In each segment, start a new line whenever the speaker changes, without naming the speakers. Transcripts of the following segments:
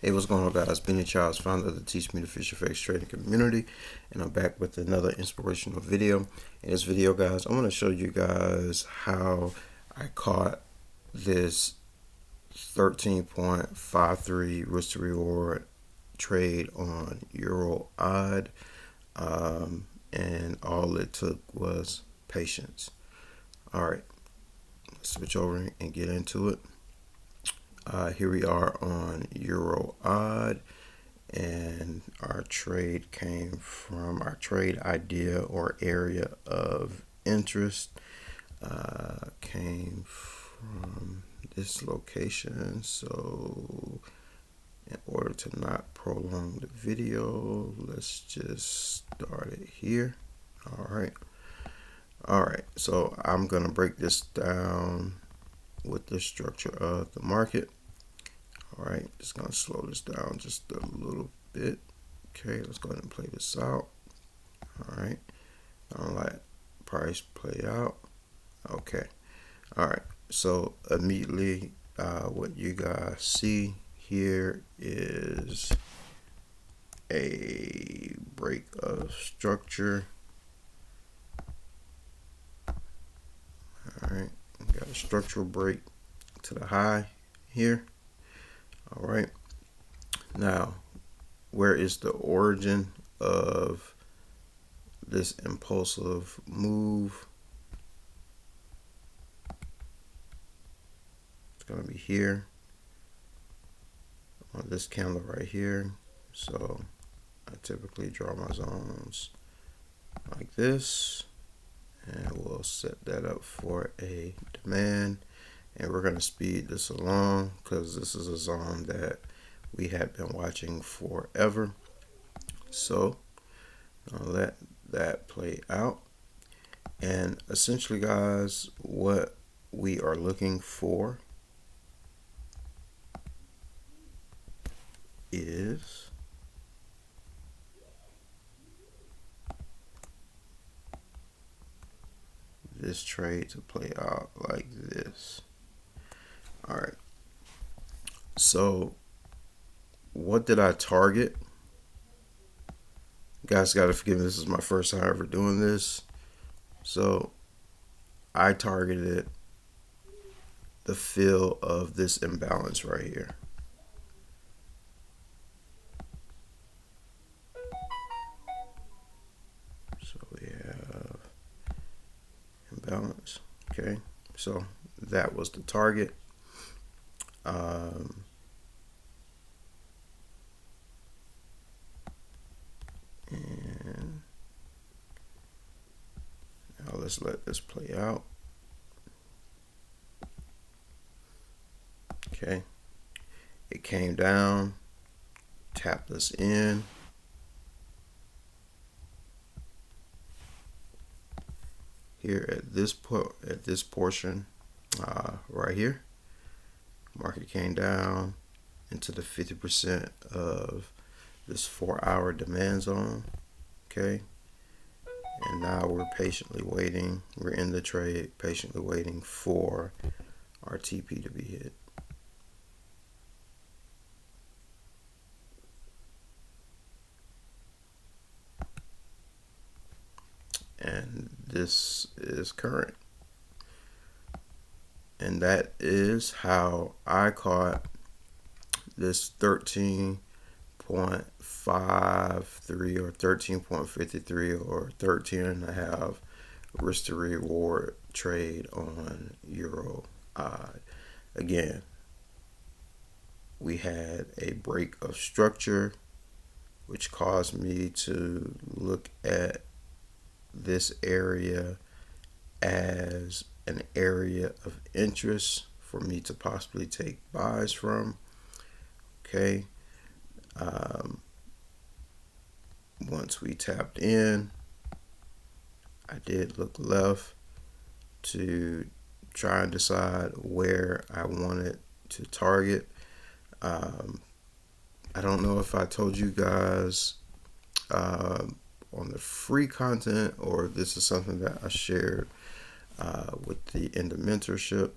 Hey, what's going on, guys? Benny Charles, founder of the Teach Me to Fish Effects trading community, and I'm back with another inspirational video. In this video, guys, I want to show you guys how I caught this 13.53 risk to reward trade on Euro odd, and all it took was patience. All right, let's switch over and get into it. Here we are on Euro odd, and our trade came from our trade idea or area of interest, came from this location. So in order to not prolong the video, let's just start it here. All right, so I'm gonna break this down with the structure of the market. All right, just gonna slow this down just a little bit. Okay, let's go ahead and play this out. All right, I'll let price play out. Okay, all right, so immediately what you guys see here is a break of structure. All right, we got a structural break to the high here. All right, now where is the origin of this impulsive move? It's going to be here on this candle right here. So I typically draw my zones like this, and we'll set that up for a demand, and we're going to speed this along because this is a zone that we have been watching forever. So I'll let that play out, and essentially, guys, what we are looking for is this trade to play out like this. All right, so what did I target? You guys gotta forgive me, this is my first time ever doing this. So I targeted the fill of this imbalance right here. So we have imbalance. Okay, so that was the target. And now let's let this play out. Okay, it came down, tapped us in. Here at this portion right here, market came down into the 50% of this 4-hour demand zone. Okay, and now we're patiently waiting. We're in the trade, patiently waiting for our TP to be hit. And this is current, and that is how I caught this 13.53 or 13.53 or 13.5 risk to reward trade on Euro odd. Again, we had a break of structure, which caused me to look at this area as an area of interest for me to possibly take buys from. Okay, once we tapped in, I did look left to try and decide where I wanted to target. I don't know if I told you guys on the free content, or this is something that I shared with the end of mentorship,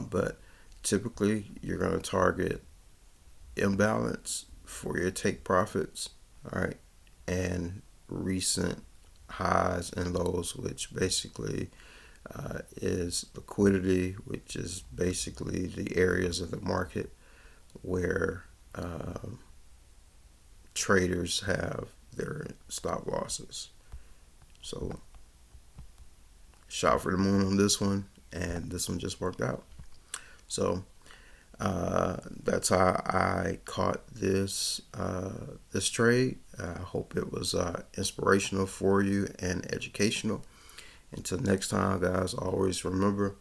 but typically you're going to target imbalance for your take profits, all right, and recent highs and lows, which basically is liquidity, which is basically the areas of the market where traders have their stop losses. So shot for the moon on this one, and this one just worked out. So that's how I caught this this trade. I hope it was inspirational for you and educational. Until next time, guys, always remember,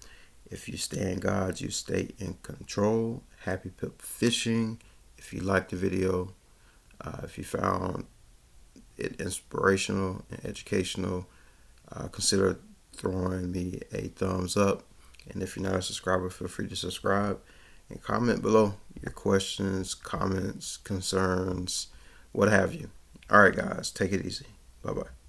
if you stay in God, you stay in control. Happy Pip Fishing. If you liked the video, if you found it inspirational and educational, consider throwing me a thumbs up. And if you're not a subscriber, feel free to subscribe and comment below your questions, comments, concerns, what have you. All right, guys, take it easy. Bye-bye.